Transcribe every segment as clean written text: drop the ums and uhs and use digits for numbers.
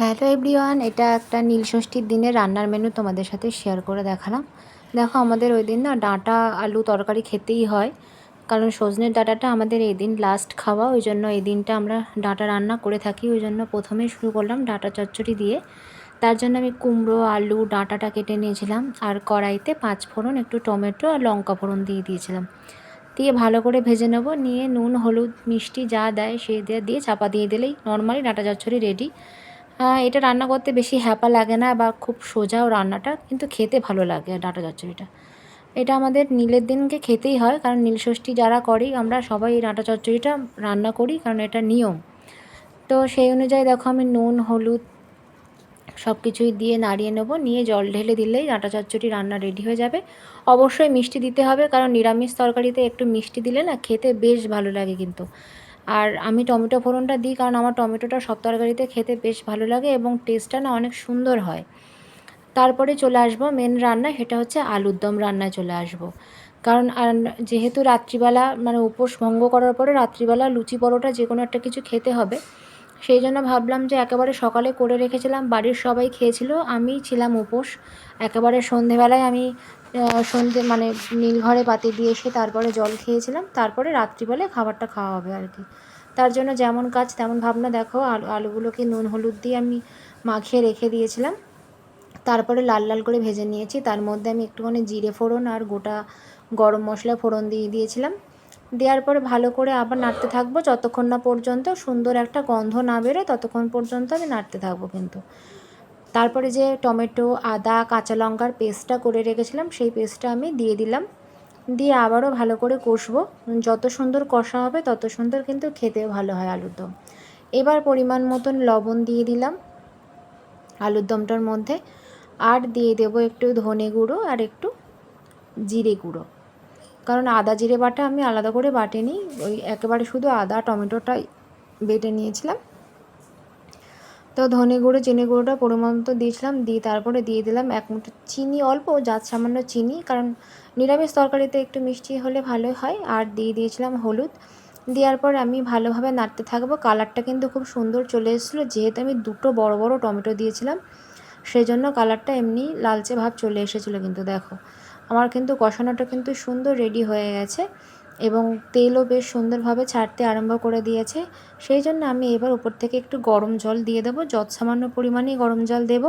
Hello everyone, এটা একটা নীলষষ্ঠীর দিনে রান্নার মেনু তোমাদের সাথে শেয়ার করে দেখালাম। দেখো, আমাদের ওই দিন না ডাঁটা আলু তরকারি খেতেই হয়, কারণ সজনের ডাঁটাটা আমাদের এই দিন লাস্ট খাওয়া, ওই জন্য এই দিনটা আমরা ডাঁটা রান্না করে থাকি। ওই জন্য প্রথমেই শুরু করলাম ডাঁটা চচ্চড়ি দিয়ে। তার জন্য আমি কুমড়ো আলু ডাঁটাটা কেটে নিয়েছিলাম, আর কড়াইতে 5 ফোড়ন, একটু টমেটো আর লঙ্কা ফোড়ন দিয়ে দিয়েছিলাম। দিয়ে ভালো করে ভেজে নেব, নিয়ে নুন হলুদ মিষ্টি যা দেয় সেই দিয়ে চাপা দিয়ে দিলেই নর্মালি ডাঁটা চচ্চড়ি রেডি। এটা রান্না করতে বেশি হ্যাপা লাগে না বা খুব সোজাও রান্নাটা, কিন্তু খেতে ভালো লাগে ডাঁটা চচ্চড়িটা। এটা আমাদের নীলের দিনকে খেতেই হয়, কারণ নীলষষ্ঠী যারা করি আমরা সবাই এই ডাঁটা চচ্চড়িটা রান্না করি, কারণ এটা নিয়ম। তো সেই অনুযায়ী দেখো, আমি নুন হলুদ সব কিছুই দিয়ে নাড়িয়ে নেবো, নিয়ে জল ঢেলে দিলেই ডাঁটা চচ্চড়ি রান্না রেডি হয়ে যাবে। অবশ্যই মিষ্টি দিতে হবে, কারণ নিরামিষ তরকারিতে একটু মিষ্টি দিলে না খেতে বেশ ভালো লাগে কিন্তু। আর আমি টমেটো ফোড়নটা দিই, কারণ আমার টমেটোটা সব তরকারিতে খেতে বেশ ভালো লাগে এবং টেস্টটা না অনেক সুন্দর হয়। তারপরে চলে আসবো মেন রান্না, সেটা হচ্ছে আলুর দম রান্নায় চলে আসবো। কারণ যেহেতু রাত্রিবেলা মানে উপোস ভঙ্গ করার পরে রাত্রিবেলা লুচি পরোটা যে কোনো একটা কিছু খেতে হবে, সেই জন্য ভাবলাম যে একেবারে সকালে করে রেখেছিলাম, বাড়ির সবাই খেয়েছিল, আমি ছিলাম উপোস। একেবারে সন্ধেবেলায় আমি সন্ধে মানে নীলঘরে পাতি দিয়ে এসে তারপরে জল খেয়েছিলাম, তারপরে রাত্রিবেলায় খাবারটা খাওয়া হবে আর কি। তার জন্য যেমন কাজ তেমন ভাবনা। দেখো, আলুগুলোকে নুন হলুদ দিয়ে আমি মাখিয়ে রেখে দিয়েছিলাম, তারপরে লাল লাল করে ভেজে নিয়েছি। তার মধ্যে আমি একটুখানি জিরে ফোড়ন আর গোটা গরম মশলা ফোড়ন দিয়ে দিয়েছিলাম। দেওয়ার পরে ভালো করে আবার নাড়তে থাকবো, যতক্ষণ না পর্যন্ত সুন্দর একটা গন্ধ না বেরোয় ততক্ষণ পর্যন্ত আমি নাড়তে থাকবো কিন্তু। তারপরে যে টমেটো আদা কাঁচা লঙ্কার পেস্টটা করে রেখেছিলাম, সেই পেস্টটা আমি দিয়ে দিলাম, দিয়ে আবারও ভালো করে কষবো। যত সুন্দর কষা হবে তত সুন্দর কিন্তু খেতেও ভালো হয় আলুর দম। এবার পরিমাণ মতন লবণ দিয়ে দিলাম আলুর দমটার মধ্যে, আর দিয়ে দেবো একটু ধনে গুঁড়ো আর একটু জিরে গুঁড়ো। কারণ আদা জিরে বাটা আমি আলাদা করে বাটিনি, ওই একেবারে শুধু আদা টমেটোটাই বেটে নিয়েছিলাম। তো ধনে গুঁড়ো চিনি গুঁড়োটা পরিমাণ মতো দিয়েছিলাম, দিয়ে তারপরে দিয়ে দিলাম এক মুঠো চিনি, অল্প জাত সামান্য চিনি, কারণ নিরামিষ তরকারিতে একটু মিষ্টি হলে ভালো হয়। আর দিয়ে দিয়েছিলাম হলুদ। দেওয়ার পর আমি ভালোভাবে নাড়তে থাকবো। কালারটা কিন্তু খুব সুন্দর চলে এসেছিলো, যেহেতু আমি দুটো বড় বড় টমেটো দিয়েছিলাম সেই জন্য কালারটা এমনি লালচে ভাব চলে এসেছিলো। কিন্তু দেখো, আমার কিন্তু কষানোটা কিন্তু সুন্দর রেডি হয়ে গেছে এবং তেলও বেশ সুন্দরভাবে ছাড়তে আরম্ভ করে দিয়েছে। সেই জন্য আমি এবার উপর থেকে একটু গরম জল দিয়ে দেবো, সামান্য পরিমাণেই গরম জল দেব।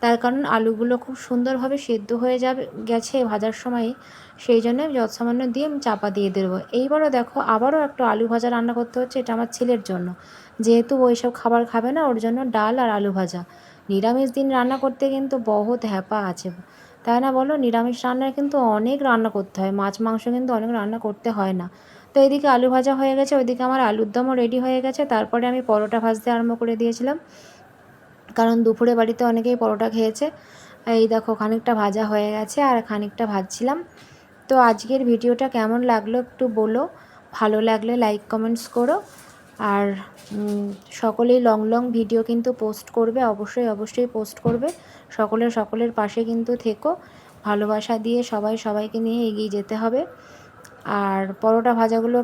তার কারণ আলুগুলো খুব সুন্দরভাবে সেদ্ধ হয়ে গেছে ভাজার সময়, সেই জন্য সামান্য দিয়ে আমি চাপা দিয়ে দেবো। এইবারও দেখো, আবারও একটা আলু ভাজা রান্না করতে হচ্ছে, এটা আমার ছেলের জন্য, যেহেতু ওই সব খাবার খাবে না, ওর জন্য ডাল আর আলু ভাজা। নিরামিষ দিন রান্না করতে কিন্তু বহুত হ্যাপা আছে, তাই না বলো? নিরামিষ রান্নায় কিন্তু অনেক রান্না করতে হয়, মাছ মাংস কিন্তু অনেক রান্না করতে হয় না। তো এদিকে আলু ভাজা হয়ে গেছে, ওইদিকে আমার আলুর দমও রেডি হয়ে গেছে। তারপরে আমি পরোটা ভাজতে আরম্ভ করে দিয়েছিলাম, কারণ দুপুরে বাড়িতে অনেকেই পরোটা খেয়েছে। এই দেখো, খানিকটা ভাজা হয়ে গেছে আর খানিকটা ভাজছিলাম। তো আজকের ভিডিওটা কেমন লাগলো একটু বলো, ভালো লাগলে লাইক কমেন্টস করো। আর সকলেই লং লং ভিডিও কিন্তু পোস্ট করবে, অবশ্যই পোস্ট করবে। সকলের পাশে কিন্তু থেকো, ভালোবাসা দিয়ে সবাইকে নিয়ে এগিয়ে যেতে হবে। আর পরোটা ভাজাগুলো